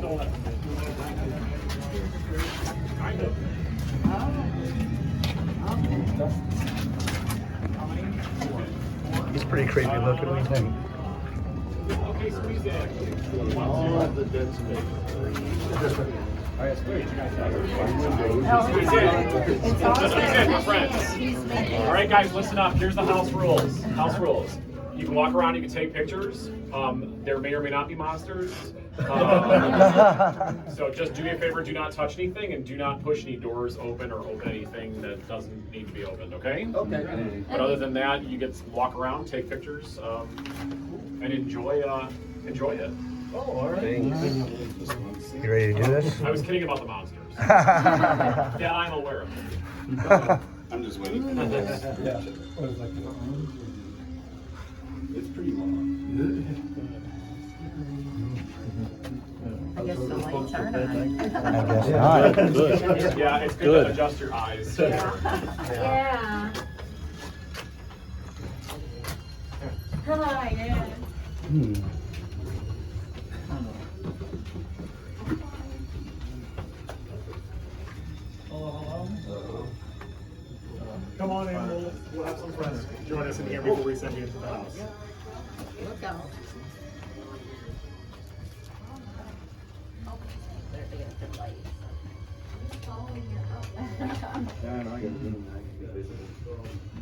He's pretty creepy looking. What do you think? Okay, squeeze in. All of the dead space. Squeeze in, we're friends. All right, guys, listen up. Here's the house rules. House rules. You can walk around, you can take pictures. There may or may not be monsters. So just do me a favor, do not touch anything and do not push any doors open or open anything that doesn't need to be opened, okay? Okay. But other than that, you get to walk around, take pictures, and enjoy it. Oh, all right. You ready to do this? I was kidding about the monsters. Yeah, I'm aware of it. I'm just waiting for this. Yeah. It's pretty long. I guess the lights aren't on. I guess not. Good. Yeah, it's good to adjust your eyes. Yeah. Hi, yeah. Come on in, we'll have some friends join us in here before we send you into the house. Look out. There they get the lights.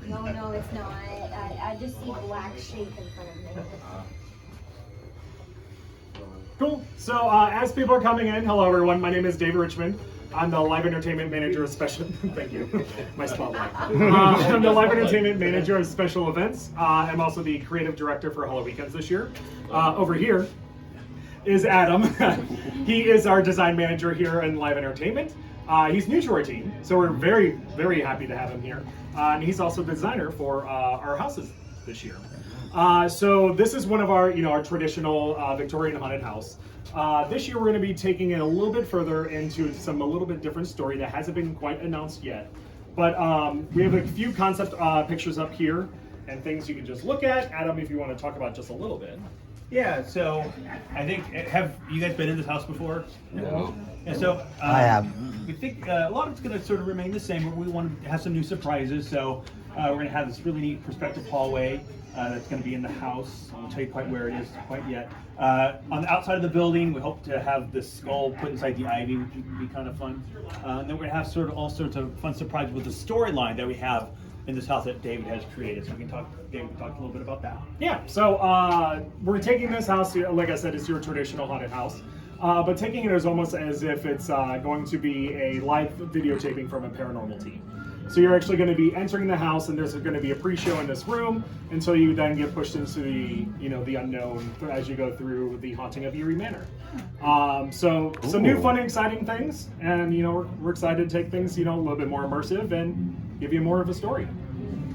No, it's not. I just see black shape in front of me. Cool. So as people are coming in, hello everyone. My name is Dave Richmond. I'm the live entertainment manager of special. Thank you. My spotlight. I'm the live entertainment manager of special events. I'm also the creative director for Hello Weekends this year. Over here is Adam. He is our design manager here in live entertainment. He's new to our team, so we're very, very happy to have him here. And he's also the designer for our houses this year. So this is one of our, our traditional Victorian haunted house. This year we're going to be taking it a little bit further into a little bit different story that hasn't been quite announced yet. But we have a few concept pictures up here and things you can just look at. Adam, if you want to talk about just a little bit. Yeah, so I think, have you guys been in this house before? No. And so I have. We think a lot of it's going to sort of remain the same, but we want to have some new surprises. So we're going to have this really neat perspective hallway that's going to be in the house. I won't tell you quite where it is quite yet. On the outside of the building, we hope to have this skull put inside the ivy, which would be kind of fun. And then we're going to have sort of all sorts of fun surprises with the storyline that we have in this house that David has created. So we can talk, David, can talk a little bit about that. Yeah, so we're taking this house, like I said, it's your traditional haunted house. But taking it as almost as if it's going to be a live videotaping from a paranormal team. So you're actually going to be entering the house, and there's going to be a pre-show in this room until you then get pushed into the, the unknown as you go through the haunting of Eerie Manor. So some new, fun, and exciting things, and we're excited to take things, a little bit more immersive and give you more of a story.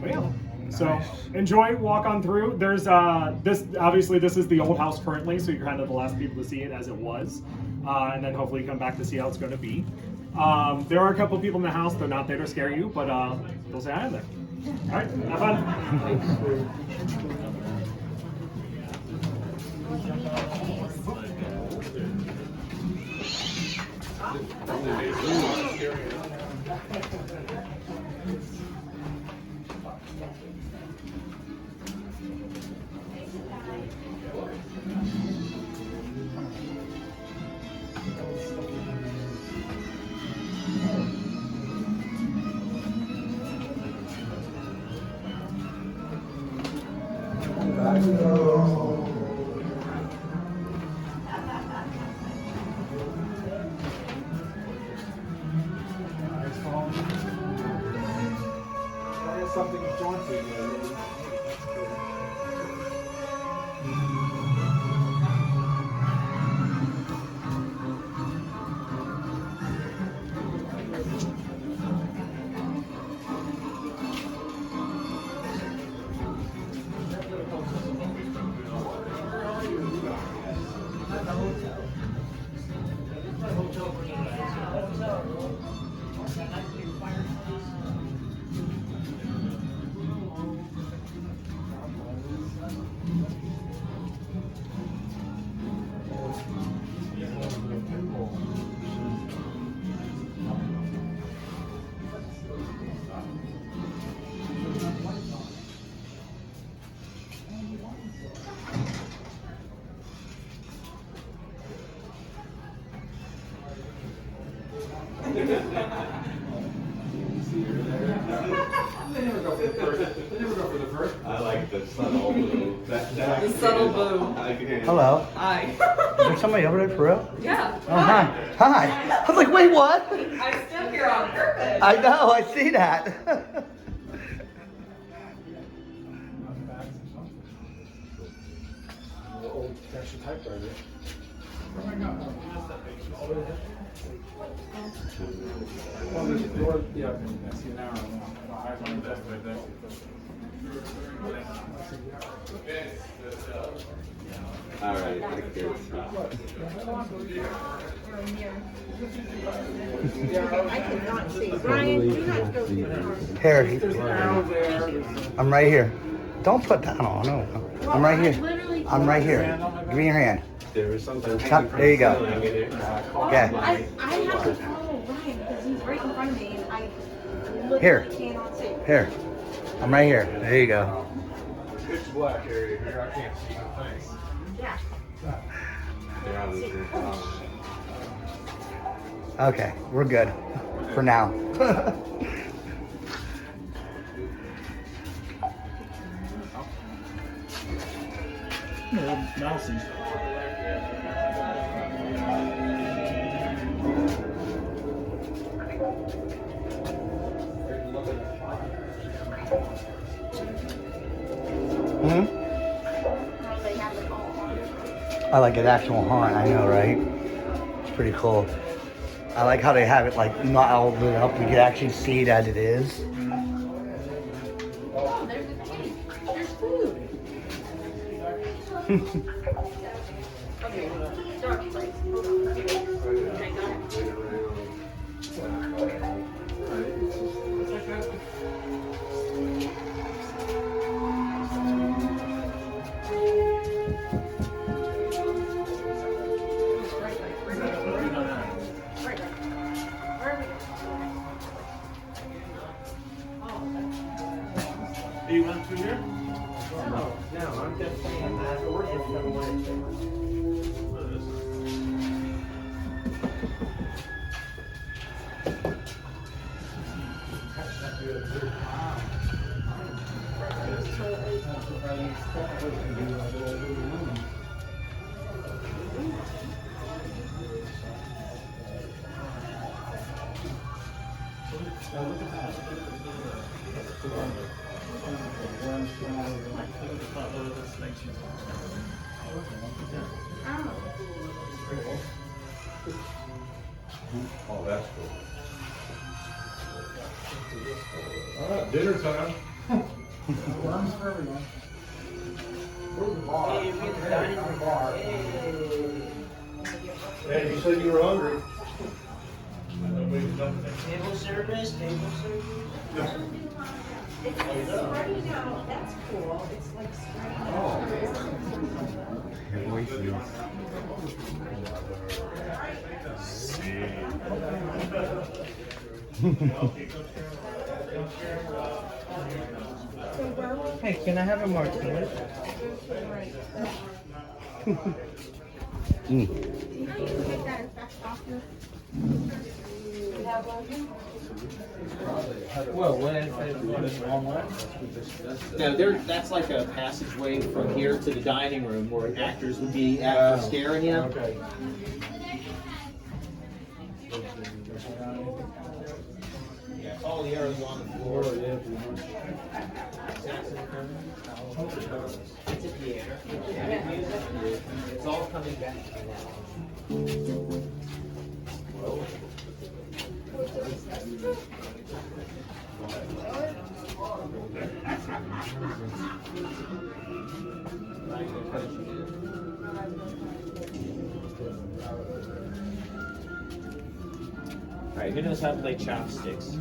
But yeah. So enjoy, walk on through. There's obviously this is the old house currently, so you're kind of the last people to see it as it was, and then hopefully come back to see how it's going to be. There are a couple people in the house. They're not there to scare you, but they'll say hi in there. All right, have fun. Something daunting. The subtle boom. Hello. Hi. Is there somebody over there for real? Yeah. Oh, hi. Hi. I was like, wait, what? I stepped here on purpose. I know, I see that. Old fashioned typewriter. Well, there's a door, yeah, I see an arrow now. I have one desk right there. All right, take care. I cannot see. Brian, do not go too far. Here, There's an arrow there. I'm right here. Don't put that on, no. I'm right here. I'm right here. Give me your hand. There was something. There you go. Okay. I have to follow Ryan because he's right in front of me and I Here. literally cannot see. Here. I'm right here. There you go. Pitch black area here. I can't see the thing. Yeah. Okay, we're good for now. Mousy. Hmm? How they have it all on. I like an actual horn, I know, right? It's pretty cool. I like how they have it like not all lit up. You can actually see it as it is. Oh, there's a cake. There's food. Okay, start place. Hold on. Okay, got it. Do you want to here? No, I'm just saying that we're just gonna want it. Oh, that's cool. All right, dinner time. Worms for everyone. Where's the bar? Hey, you said you were hungry. Table service, table service. It's spreading out. That's cool. It's like spreading out. Hey, can I have a martini? Mm. Take that infection off your. Well, what if it's long way? No, that's like a passageway from here to the dining room where actors would be after scaring you. Okay. Yeah, all the arrows on the floor. Or, yeah, It's at the air. It's all coming back to you now. Alright, who knows how to play chopsticks?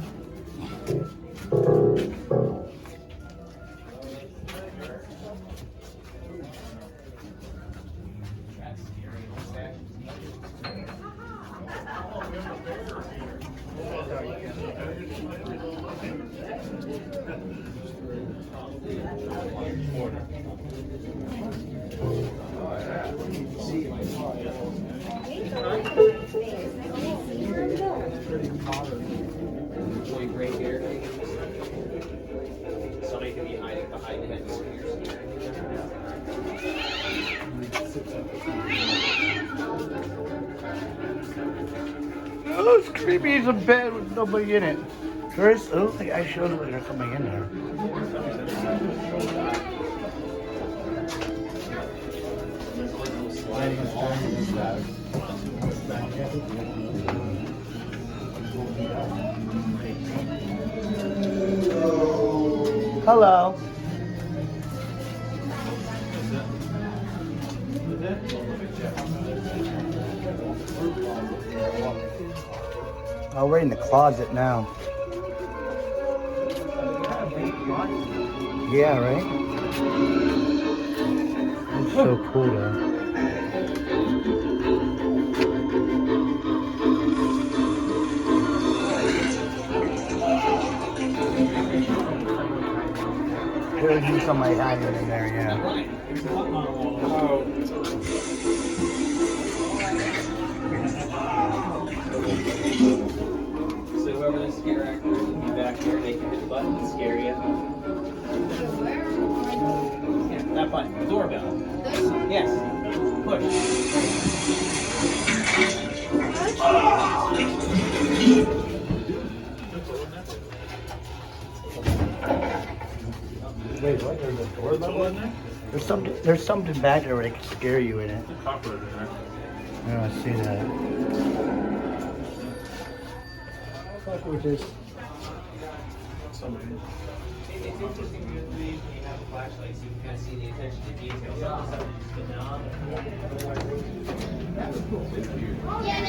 Really great here. Somebody could be hiding behind the headboard here. Oh, it's creepy. It's a bed with nobody in it. First, oh, I showed them they're coming in there. Hello. Oh, we're in the closet now. Yeah, right? It's so cool though. There's you somebody hiding in there, yeah. So whoever the scare actor is will be back here, they can hit the button and scare you. Yeah, that button, the doorbell. Yes. Push. Wait, what? There's a doorbell in there? There's something back there where they can scare you in it. Copper in there. I don't see that. Fuck with this. Somebody. It's interesting because when you have a flashlight, so you can kind of see the attention to detail. Yeah,